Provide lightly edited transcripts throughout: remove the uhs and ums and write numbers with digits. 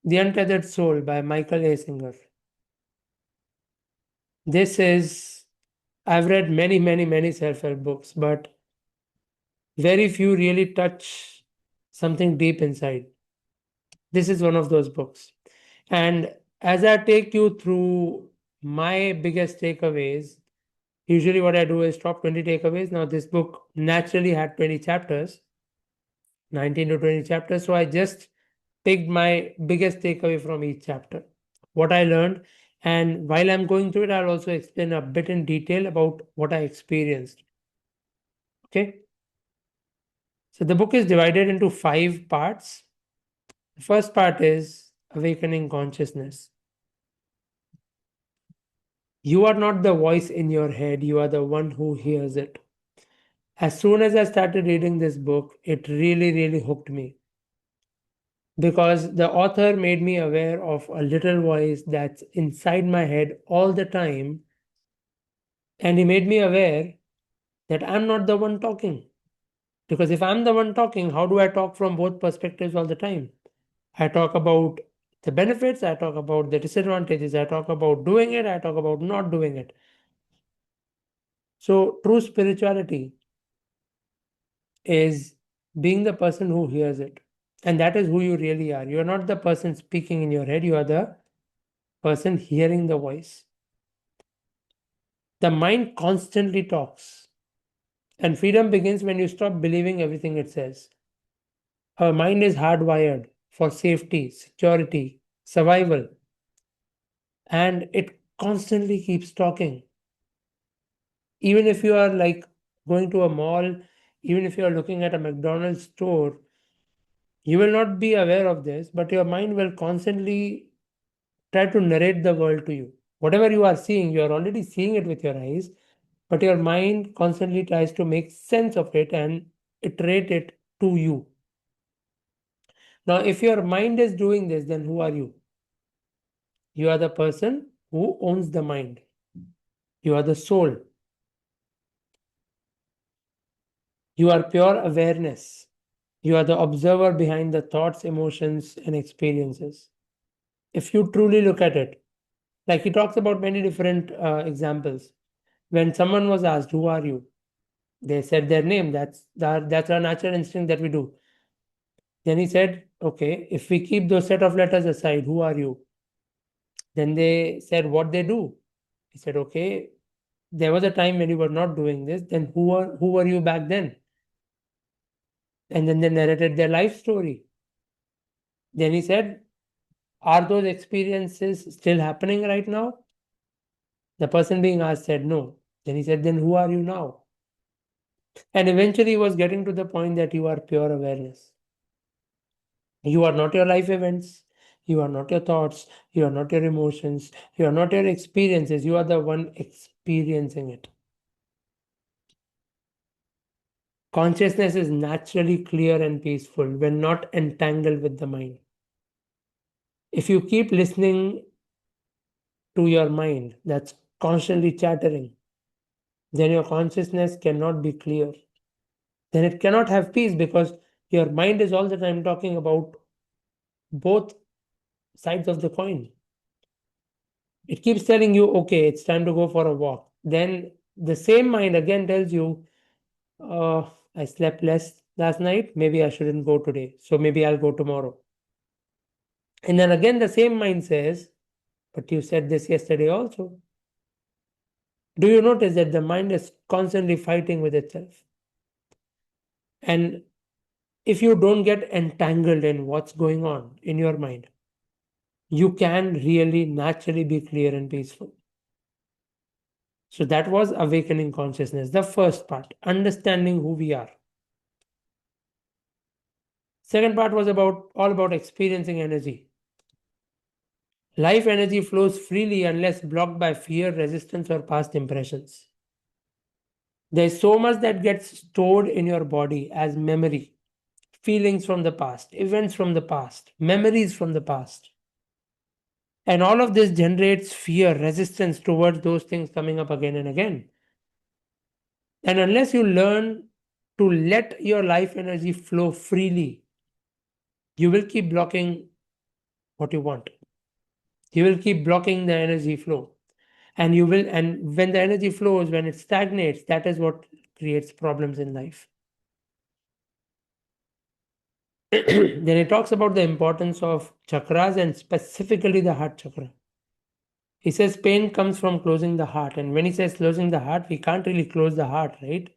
The Untethered Soul by Michael A. Singer. I've read many, many, many self-help books, but very few really touch something deep inside. This is one of those books. And as I take you through my biggest takeaways, usually what I do is top 20 takeaways. Now, this book naturally had 20 chapters, 19 to 20 chapters. So I just picked my biggest takeaway from each chapter, what I learned. And while I'm going through it, I'll also explain a bit in detail about what I experienced. Okay. So the book is divided into 5 parts. The first part is awakening consciousness. You are not the voice in your head, you are the one who hears it. As soon as I started reading this book, it really, really hooked me because the author made me aware of a little voice that's inside my head all the time. And he made me aware that I'm not the one talking. Because if I'm the one talking, how do I talk from both perspectives all the time? I talk about the benefits, I talk about the disadvantages, I talk about doing it, I talk about not doing it. So, true spirituality is being the person who hears it. And that is who you really are. You are not the person speaking in your head, you are the person hearing the voice. The mind constantly talks. And freedom begins when you stop believing everything it says. Our mind is hardwired for safety, security, survival, and it constantly keeps talking. Even if you are like going to a mall, even if you are looking at a McDonald's store, you will not be aware of this, but your mind will constantly try to narrate the world to you. Whatever you are seeing, you are already seeing it with your eyes, but your mind constantly tries to make sense of it and iterate it to you. Now, if your mind is doing this, then who are you? You are the person who owns the mind. You are the soul. You are pure awareness. You are the observer behind the thoughts, emotions, and experiences. If you truly look at it, like he talks about many different examples. When someone was asked, "Who are you?" They said their name. That's our natural instinct that we do. Then he said, "Okay, if we keep those set of letters aside, who are you?" Then they said what they do. He said, "Okay, there was a time when you were not doing this. Then who were you back then?" And then they narrated their life story. Then he said, "Are those experiences still happening right now?" The person being asked said no. Then he said, "Then who are you now?" And eventually he was getting to the point that you are pure awareness. You are not your life events. You are not your thoughts. You are not your emotions. You are not your experiences. You are the one experiencing it. Consciousness is naturally clear and peaceful when not entangled with the mind. If you keep listening to your mind that's constantly chattering, then your consciousness cannot be clear. Then it cannot have peace because your mind is all the time talking about both sides of the coin. It keeps telling you, okay, it's time to go for a walk. Then the same mind again tells you, I slept less last night. Maybe I shouldn't go today. So maybe I'll go tomorrow. And then again, the same mind says, but you said this yesterday also. Do you notice that the mind is constantly fighting with itself? And if you don't get entangled in what's going on in your mind, you can really naturally be clear and peaceful. So that was awakening consciousness, the first part, understanding who we are. Second part was about all about experiencing energy. Life energy flows freely unless blocked by fear, resistance, or past impressions. There's so much that gets stored in your body as memory, feelings from the past, events from the past, memories from the past. And all of this generates fear, resistance towards those things coming up again and again. And unless you learn to let your life energy flow freely, you will keep blocking what you want. You will keep blocking the energy flow. And when the energy flows, when it stagnates, that is what creates problems in life. Then it talks about the importance of chakras and specifically the heart chakra. He says pain comes from closing the heart. And when he says closing the heart, we can't really close the heart, right?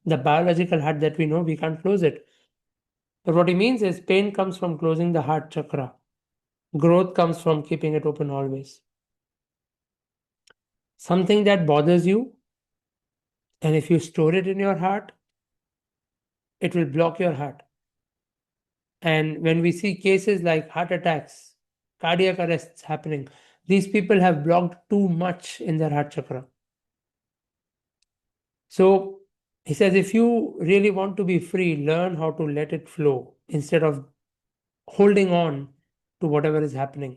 The biological heart that we know, we can't close it. But what he means is pain comes from closing the heart chakra. Growth comes from keeping it open always. Something that bothers you, and if you store it in your heart, it will block your heart. And when we see cases like heart attacks, cardiac arrests happening, these people have blocked too much in their heart chakra. So he says, if you really want to be free, learn how to let it flow instead of holding on to whatever is happening.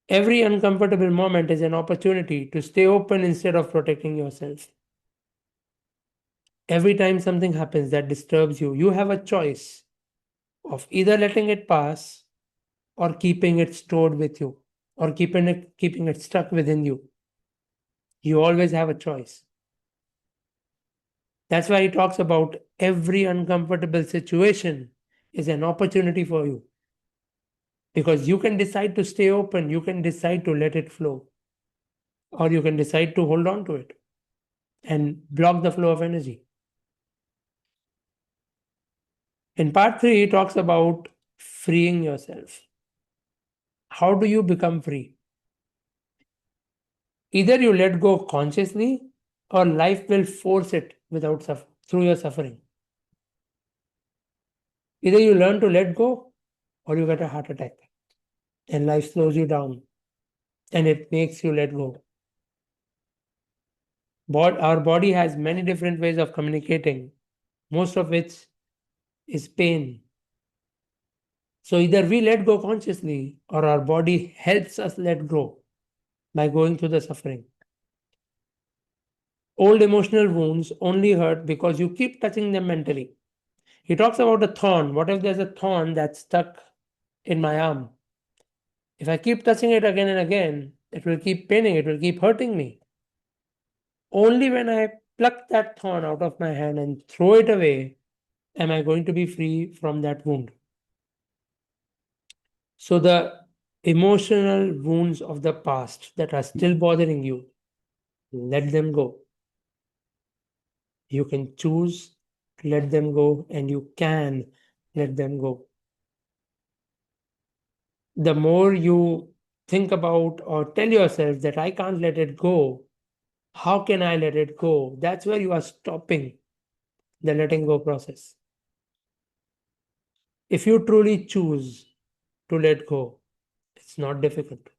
Every uncomfortable moment is an opportunity to stay open instead of protecting yourself. Every time something happens that disturbs you, you have a choice of either letting it pass or keeping it stored with you or keeping it stuck within you. You always have a choice. That's why he talks about every uncomfortable situation is an opportunity for you. Because you can decide to stay open, you can decide to let it flow, or you can decide to hold on to it and block the flow of energy. In part 3, he talks about freeing yourself. How do you become free? Either you let go consciously, or life will force it through your suffering. Either you learn to let go, or you get a heart attack, and life slows you down, and it makes you let go. Our body has many different ways of communicating, most of which is pain. So either we let go consciously, or our body helps us let go by going through the suffering. Old emotional wounds only hurt because you keep touching them mentally. He talks about a thorn. What if there's a thorn that's stuck in my arm? If I keep touching it again and again, it will keep paining, it will keep hurting me. Only when I pluck that thorn out of my hand and throw it away am I going to be free from that wound. So the emotional wounds of the past that are still bothering you, let them go. You can choose to let them go, and you can let them go. The more you think about or tell yourself that I can't let it go, how can I let it go? That's where you are stopping the letting go process. If you truly choose to let go, it's not difficult,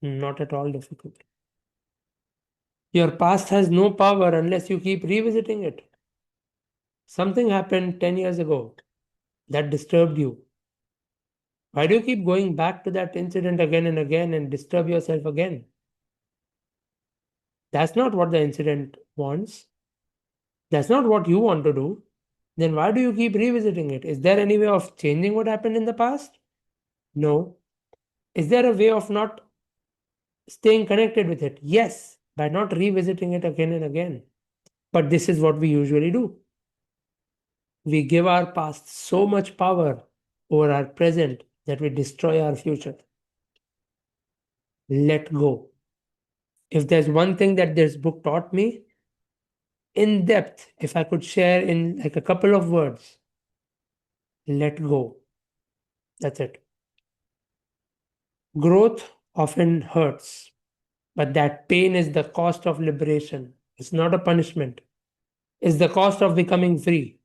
not at all difficult. Your past has no power unless you keep revisiting it. Something happened 10 years ago that disturbed you. Why do you keep going back to that incident again and again and disturb yourself again? That's not what the incident wants. That's not what you want to do. Then why do you keep revisiting it? Is there any way of changing what happened in the past? No. Is there a way of not staying connected with it? Yes, by not revisiting it again and again. But this is what we usually do. We give our past so much power over our present that we destroy our future. Let go. If there's one thing that this book taught me, in depth, if I could share in like a couple of words, let go. That's it. Growth often hurts, but that pain is the cost of liberation. It's not a punishment, it's the cost of becoming free.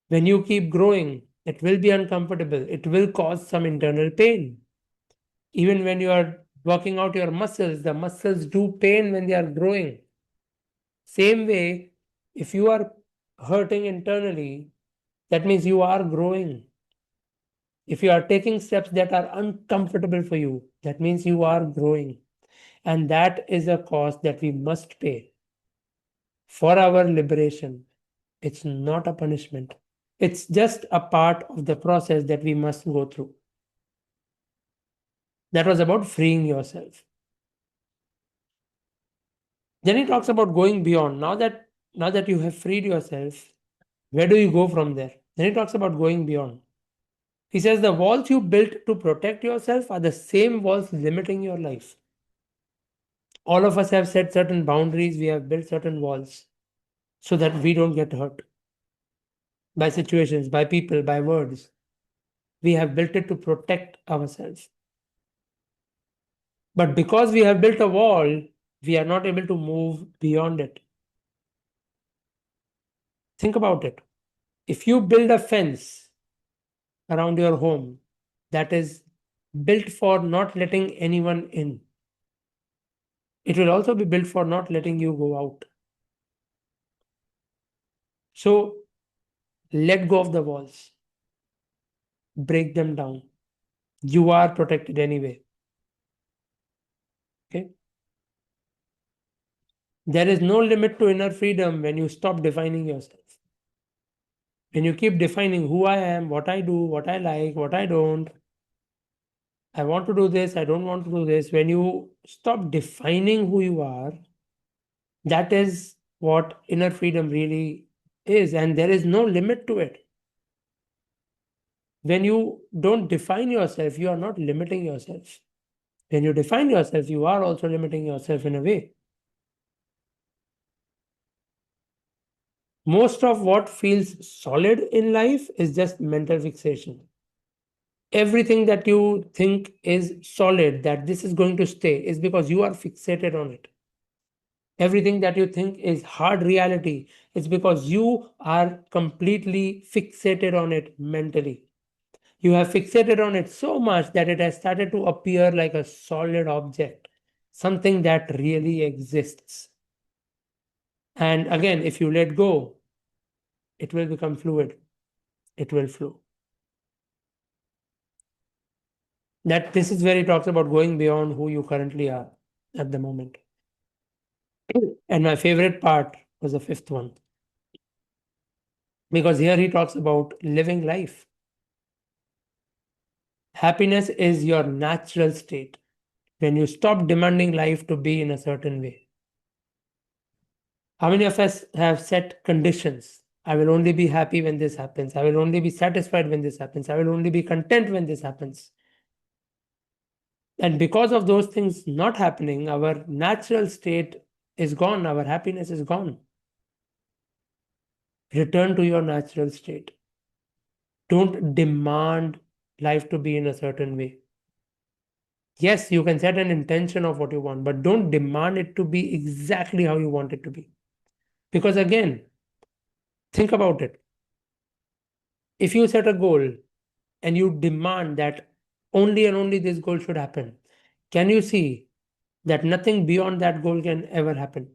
When you keep growing, it will be uncomfortable, it will cause some internal pain. Even when you are working out your muscles, the muscles do pain when they are growing. Same way, if you are hurting internally, that means you are growing. If you are taking steps that are uncomfortable for you, that means you are growing. And that is a cost that we must pay for our liberation. It's not a punishment, it's just a part of the process that we must go through. That was about freeing yourself. Then he talks about going beyond. Now that you have freed yourself, where do you go from there? Then he talks about going beyond. He says the walls you built to protect yourself are the same walls limiting your life. All of us have set certain boundaries, we have built certain walls so that we don't get hurt by situations, by people, by words. We have built it to protect ourselves. But because we have built a wall, we are not able to move beyond it. Think about it. If you build a fence around your home that is built for not letting anyone in, it will also be built for not letting you go out. So let go of the walls, break them down. You are protected anyway. Okay. There is no limit to inner freedom when you stop defining yourself. When you keep defining who I am, what I do, what I like, what I don't, I want to do this, I don't want to do this. When you stop defining who you are, that is what inner freedom really is. And there is no limit to it. When you don't define yourself, you are not limiting yourself. When you define yourself, you are also limiting yourself in a way. Most of what feels solid in life is just mental fixation. Everything that you think is solid, that this is going to stay, is because you are fixated on it. Everything that you think is hard reality is because you are completely fixated on it mentally. You have fixated on it so much that it has started to appear like a solid object, something that really exists. And again, if you let go, it will become fluid, it will flow. That this is where he talks about going beyond who you currently are at the moment. And my favorite part was the fifth one, because here he talks about living life. Happiness is your natural state when you stop demanding life to be in a certain way. How many of us have set conditions? I will only be happy when this happens. I will only be satisfied when this happens. I will only be content when this happens. And because of those things not happening, our natural state is gone. Our happiness is gone. Return to your natural state. Don't demand life to be in a certain way. Yes, you can set an intention of what you want, but don't demand it to be exactly how you want it to be. Because again, think about it. If you set a goal and you demand that only and only this goal should happen, can you see that nothing beyond that goal can ever happen?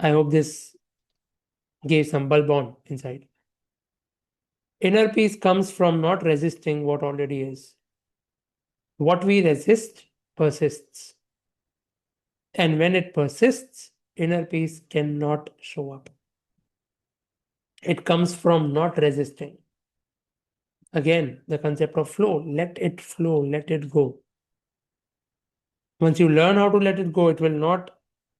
I hope this gave some bulb on inside. Inner peace comes from not resisting what already is. What we resist persists. And when it persists, inner peace cannot show up. It comes from not resisting. Again, the concept of flow. Let it flow, let it go. Once you learn how to let it go, it will not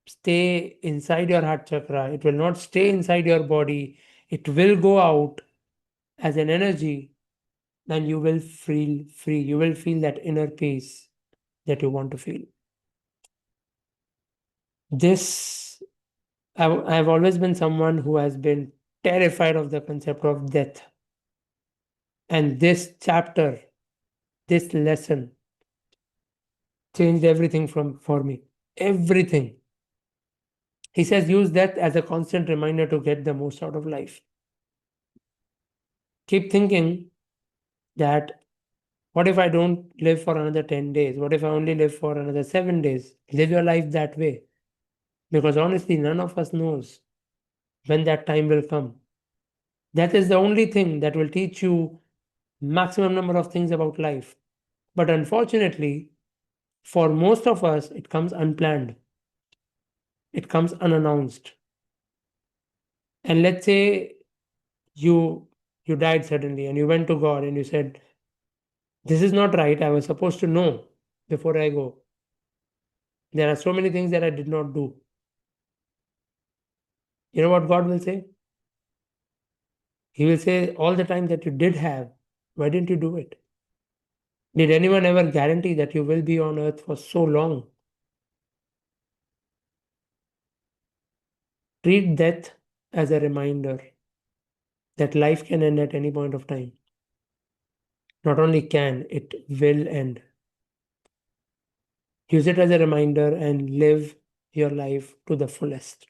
stay inside your heart chakra. It will not stay inside your body. It will go out as an energy, and you will feel free. You will feel that inner peace that you want to feel. This, I've always been someone who has been terrified of the concept of death. And this chapter, this lesson, changed everything for me. Everything. He says use death as a constant reminder to get the most out of life. Keep thinking that what if I don't live for another 10 days? What if I only live for another 7 days? Live your life that way. Because honestly, none of us knows when that time will come. That is the only thing that will teach you maximum number of things about life. But unfortunately, for most of us, it comes unplanned. It comes unannounced. And let's say you died suddenly and you went to God and you said, This is not right. I was supposed to know before I go. There are so many things that I did not do. You know what God will say? He will say, all the time that you did have, why didn't you do it? Did anyone ever guarantee that you will be on earth for so long? Treat death as a reminder that life can end at any point of time. Not only can, it will end. Use it as a reminder and live your life to the fullest.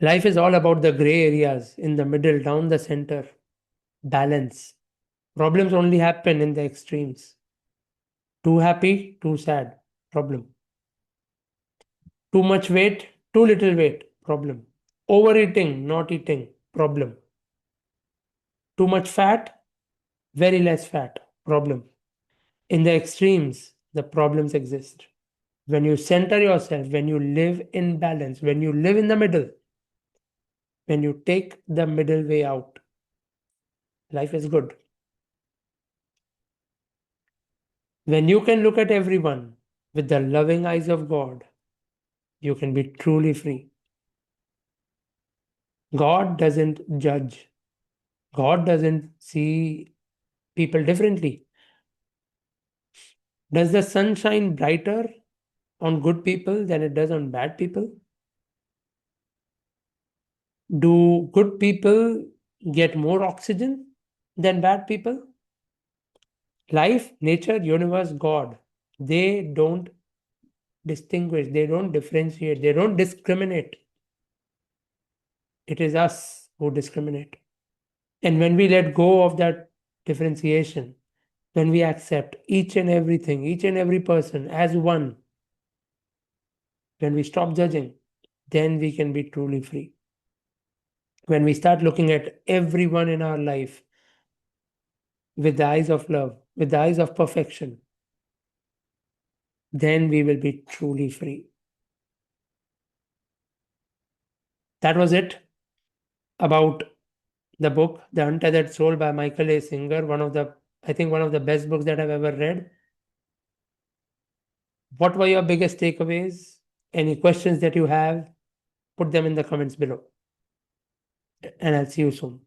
Life is all about the gray areas in the middle, down the center, balance. Problems only happen in the extremes. Too happy, too sad, problem. Too much weight, too little weight, problem. Overeating, not eating, problem. Too much fat, very less fat, problem. In the extremes, the problems exist. When you center yourself, when you live in balance, when you live in the middle, when you take the middle way out, life is good. When you can look at everyone with the loving eyes of God, you can be truly free. God doesn't judge. God doesn't see people differently. Does the sun shine brighter on good people than it does on bad people? Do good people get more oxygen than bad people? Life, nature, universe, God, they don't distinguish, they don't differentiate, they don't discriminate. It is us who discriminate. And when we let go of that differentiation, when we accept each and everything, each and every person as one, when we stop judging, then we can be truly free. When we start looking at everyone in our life with the eyes of love, with the eyes of perfection, then we will be truly free. That was it about the book, The Untethered Soul by Michael A. Singer, I think one of the best books that I've ever read. What were your biggest takeaways? Any questions that you have, put them in the comments below. And I'll see you soon.